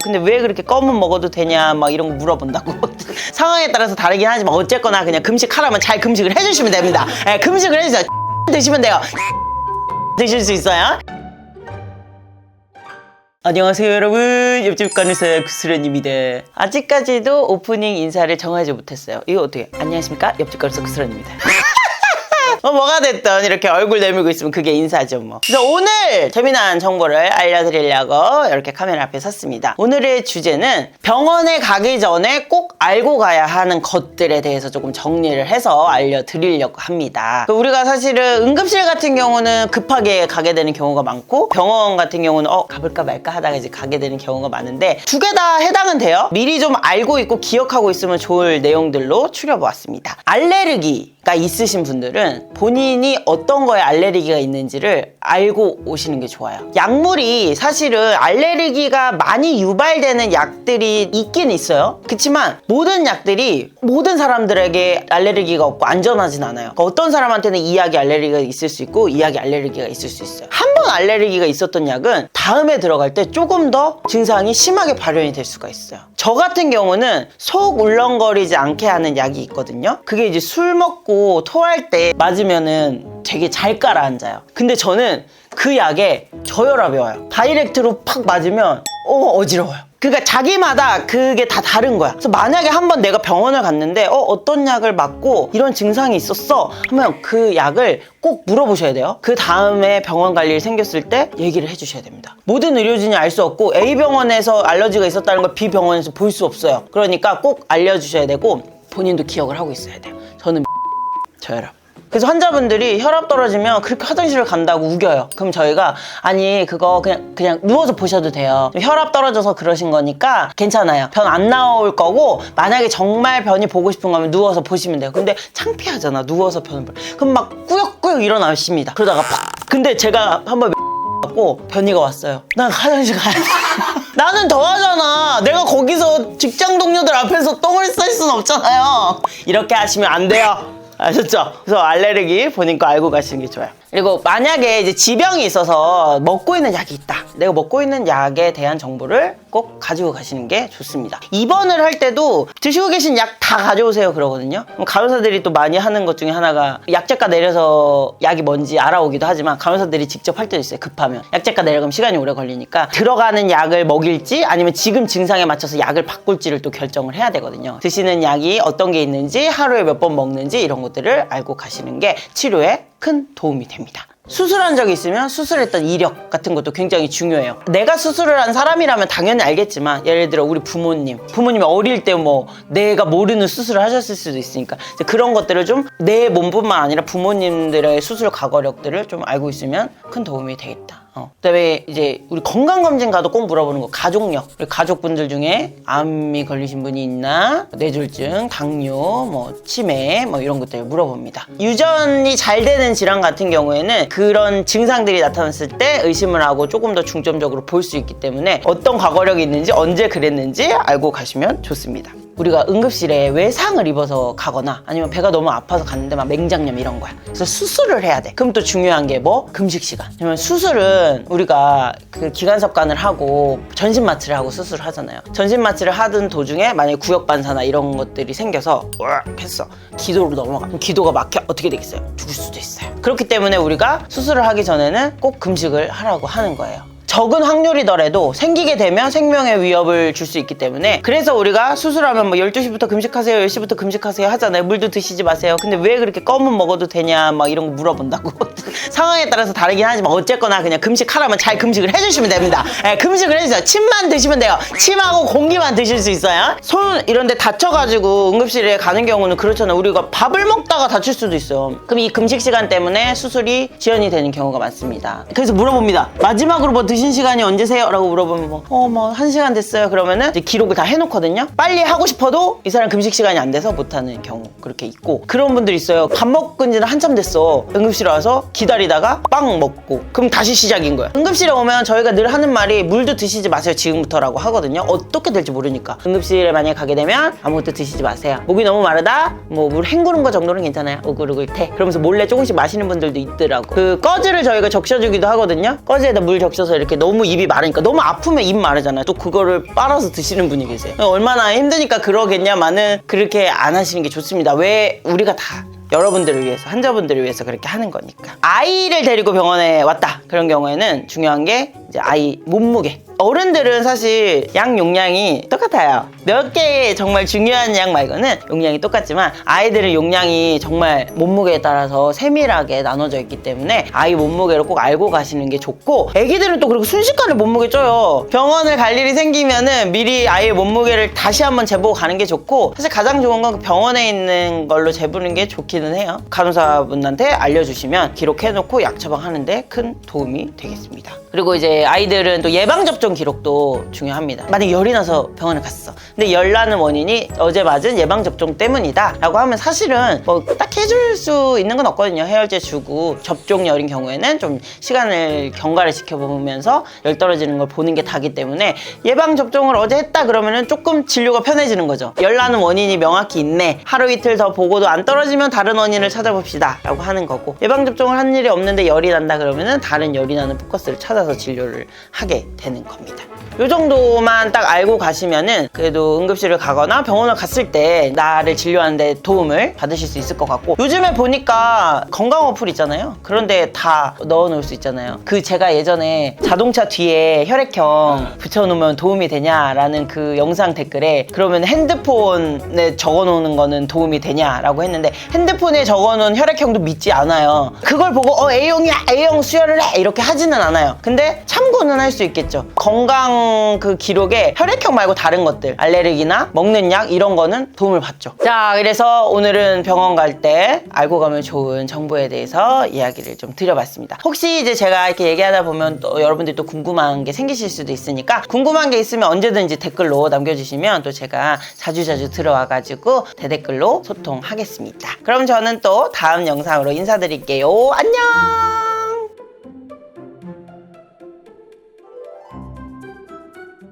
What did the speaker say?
근데 왜 그렇게 껌은 먹어도 되냐 막 이런 거 물어본다고. 상황에 따라서 다르긴 하지만 어쨌거나 그냥 금식하라면 잘 금식을 해주시면 됩니다. 네, 금식을 해주세요. 드시면 돼요. 드실 수 있어요. 안녕하세요 여러분, 옆집 간호사 구스런입니다. 아직까지도 오프닝 인사를 정하지 못했어요. 이거 어떻게 안녕하십니까 옆집 간호사 구스런입니다. 뭐가 됐든 이렇게 얼굴 내밀고 있으면 그게 인사죠 뭐. 그래서 오늘 재미난 정보를 알려드리려고 이렇게 카메라 앞에 섰습니다. 오늘의 주제는 병원에 가기 전에 꼭 알고 가야 하는 것들에 대해서 조금 정리를 해서 알려드리려고 합니다. 우리가 사실은 응급실 같은 경우는 급하게 가게 되는 경우가 많고, 병원 같은 경우는 가볼까 말까 하다가 이제 가게 되는 경우가 많은데, 두 개 다 해당은 돼요. 미리 좀 알고 있고 기억하고 있으면 좋을 내용들로 추려보았습니다. 알레르기가 있으신 분들은 본인이 어떤 거에 알레르기가 있는지를 알고 오시는 게 좋아요. 약물이 사실은 알레르기가 많이 유발되는 약들이 있긴 있어요. 그렇지만 모든 약들이 모든 사람들에게 알레르기가 없고 안전하진 않아요. 그러니까 어떤 사람한테는 이 약이 알레르기가 있을 수 있고 이 약이 알레르기가 있을 수 있어요. 한 번 알레르기가 있었던 약은 다음에 들어갈 때 조금 더 증상이 심하게 발현이 될 수가 있어요. 저 같은 경우는 속 울렁거리지 않게 하는 약이 있거든요. 그게 이제 술 먹고 토할 때 맞으면은 되게 잘 가라앉아요. 근데 저는 그 약에 저혈압이 와요. 다이렉트로 팍 맞으면 어지러워요. 그러니까 자기마다 그게 다 다른 거야. 그래서 만약에 한번 내가 병원을 갔는데 어떤 약을 맞고 이런 증상이 있었어 하면 그 약을 꼭 물어보셔야 돼요. 그 다음에 병원 갈 일이 생겼을 때 얘기를 해주셔야 됩니다. 모든 의료진이 알 수 없고 A병원에서 알러지가 있었다는 걸 B병원에서 볼 수 없어요. 그러니까 꼭 알려주셔야 되고 본인도 기억을 하고 있어야 돼요. 저는 저혈압. 그래서 환자분들이 혈압 떨어지면 그렇게 화장실을 간다고 우겨요. 그럼 저희가 아니 그거 그냥 누워서 보셔도 돼요. 혈압 떨어져서 그러신 거니까 괜찮아요. 변 안 나올 거고, 만약에 정말 변이 보고 싶은 거면 누워서 보시면 돼요. 근데 창피하잖아 누워서 변을 보. 그럼 막 꾸역꾸역 일어나십니다. 그러다가 팍. 근데 제가 한번 갖고 변이가 왔어요. 난 화장실 가야 돼. 나는 더 하잖아. 내가 거기서 직장 동료들 앞에서 똥을 쌀 수는 없잖아요. 이렇게 하시면 안 돼요. 아셨죠? 그래서 알레르기 본인 거 알고 가시는 게 좋아요. 그리고 만약에 이제 지병이 있어서 먹고 있는 약이 있다. 내가 먹고 있는 약에 대한 정보를 꼭 가지고 가시는 게 좋습니다. 입원을 할 때도 드시고 계신 약 다 가져오세요 그러거든요. 그럼 간호사들이 또 많이 하는 것 중에 하나가 약재가 내려서 약이 뭔지 알아오기도 하지만, 간호사들이 직접 할 때도 있어요. 급하면 약재가 내려가면 시간이 오래 걸리니까 들어가는 약을 먹일지 아니면 지금 증상에 맞춰서 약을 바꿀지를 또 결정을 해야 되거든요. 드시는 약이 어떤 게 있는지, 하루에 몇 번 먹는지 이런 것들을 알고 가시는 게 치료에 큰 도움이 됩니다. 수술한 적이 있으면 수술했던 이력 같은 것도 굉장히 중요해요. 내가 수술을 한 사람이라면 당연히 알겠지만, 예를 들어 우리 부모님이 어릴 때 뭐 내가 모르는 수술을 하셨을 수도 있으니까 그런 것들을 좀 내 몸뿐만 아니라 부모님들의 수술 과거력들을 좀 알고 있으면 큰 도움이 되겠다. 그다음에 이제 우리 건강검진 가도 꼭 물어보는 거, 가족력. 우리 가족분들 중에 암이 걸리신 분이 있나, 뇌졸중, 당뇨, 뭐 치매, 뭐 이런 것들 물어봅니다. 유전이 잘 되는 질환 같은 경우에는 그런 증상들이 나타났을 때 의심을 하고 조금 더 중점적으로 볼 수 있기 때문에 어떤 과거력이 있는지, 언제 그랬는지 알고 가시면 좋습니다. 우리가 응급실에 외상을 입어서 가거나 아니면 배가 너무 아파서 갔는데 막 맹장염 이런 거야. 그래서 수술을 해야 돼. 그럼 또 중요한 게 금식 시간. 왜냐면 수술은 우리가 그 기관섭관을 하고 전신마취를 하고 수술을 하잖아요. 전신마취를 하던 도중에 만약에 구역반사나 이런 것들이 생겨서 했어. 기도로 넘어가. 그럼 기도가 막혀. 어떻게 되겠어요? 죽을 수도 있어요. 그렇기 때문에 우리가 수술을 하기 전에는 꼭 금식을 하라고 하는 거예요. 적은 확률이더라도 생기게 되면 생명의 위협을 줄 수 있기 때문에, 그래서 우리가 수술하면 12시부터 금식하세요, 10시부터 금식하세요 하잖아요. 물도 드시지 마세요. 근데 왜 그렇게 껌은 먹어도 되냐 막 이런 거 물어본다고. 상황에 따라서 다르긴 하지만 어쨌거나 그냥 금식하라면 잘 금식을 해주시면 됩니다. 네, 금식을 해주세요. 침만 드시면 돼요. 침하고 공기만 드실 수 있어요. 손 이런 데 다쳐가지고 응급실에 가는 경우는 그렇잖아요. 우리가 밥을 먹다가 다칠 수도 있어요. 그럼 이 금식 시간 때문에 수술이 지연이 되는 경우가 많습니다. 그래서 물어봅니다. 마지막으로 뭐 드신 시간이 언제세요? 라고 물어보면 1시간 됐어요. 그러면은 이제 기록을 다 해놓거든요. 빨리 하고 싶어도 이 사람 금식 시간이 안 돼서 못하는 경우 그렇게 있고, 그런 분들 있어요. 밥 먹은 지는 한참 됐어. 응급실에 와서 기다리다가 빵 먹고, 그럼 다시 시작인 거야. 응급실에 오면 저희가 늘 하는 말이 물도 드시지 마세요 지금부터라고 하거든요. 어떻게 될지 모르니까. 응급실에 만약에 가게 되면 아무것도 드시지 마세요. 목이 너무 마르다? 물 헹구는 거 정도는 괜찮아요. 우글우글 태. 그러면서 몰래 조금씩 마시는 분들도 있더라고. 그 꺼즈를 저희가 적셔주기도 하거든요. 꺼즈에다 물 적셔서 이렇게 너무 입이 마르니까 너무 아프면 입 마르잖아요. 또 그거를 빨아서 드시는 분이 계세요. 얼마나 힘드니까 그러겠냐마는 그렇게 안 하시는 게 좋습니다. 왜 우리가 다 여러분들을 위해서, 환자분들을 위해서 그렇게 하는 거니까. 아이를 데리고 병원에 왔다 그런 경우에는 중요한 게 이제 아이 몸무게. 어른들은 사실 양 용량이 똑같아요. 몇 개의 정말 중요한 양 말고는 용량이 똑같지만 아이들은 용량이 정말 몸무게에 따라서 세밀하게 나눠져 있기 때문에 아이 몸무게를 꼭 알고 가시는 게 좋고, 애기들은 또 그리고 순식간에 몸무게 쪄요. 병원을 갈 일이 생기면은 미리 아이의 몸무게를 다시 한번 재보고 가는 게 좋고, 사실 가장 좋은 건 병원에 있는 걸로 재보는 게 좋기는 해요. 간호사분한테 알려주시면 기록해놓고 약 처방하는데 큰 도움이 되겠습니다. 그리고 이제 아이들은 또 예방접종 기록도 중요합니다. 만약에 열이 나서 병원에 갔어. 근데 열 나는 원인이 어제 맞은 예방접종 때문이다 라고 하면 사실은 뭐 딱 해줄 수 있는 건 없거든요. 해열제 주고 접종열인 경우에는 좀 시간을 경과를 지켜보면서 열 떨어지는 걸 보는 게 다기 때문에 예방접종을 어제 했다 그러면은 조금 진료가 편해지는 거죠. 열 나는 원인이 명확히 있네. 하루 이틀 더 보고도 안 떨어지면 다른 원인을 찾아봅시다 라고 하는 거고, 예방접종을 한 일이 없는데 열이 난다 그러면은 다른 열이 나는 포커스를 찾아서 진료를 하게 되는 겁니다. 이 정도만 딱 알고 가시면은 그래도 응급실을 가거나 병원을 갔을 때 나를 진료하는데 도움을 받으실 수 있을 것 같고, 요즘에 보니까 건강 어플 있잖아요. 그런데 다 넣어놓을 수 있잖아요. 그 제가 예전에 자동차 뒤에 혈액형 붙여놓으면 도움이 되냐라는 그 영상 댓글에 그러면 핸드폰에 적어놓는 거는 도움이 되냐라고 했는데, 핸드폰에 적어놓은 혈액형도 믿지 않아요. 그걸 보고 A형이야, A형 수혈을 해 이렇게 하지는 않아요. 근데 참고는 할 수 있겠죠. 건강 그 기록에 혈액형 말고 다른 것들, 알레르기나 먹는 약 이런 거는 도움을 받죠. 자, 그래서 오늘은 병원 갈 때 알고 가면 좋은 정보에 대해서 이야기를 좀 드려봤습니다. 혹시 이제 제가 이렇게 얘기하다 보면 또 여러분들이 또 궁금한 게 생기실 수도 있으니까, 궁금한 게 있으면 언제든지 댓글로 남겨주시면 또 제가 자주자주 들어와가지고 대댓글로 소통하겠습니다. 그럼 저는 또 다음 영상으로 인사드릴게요. 안녕!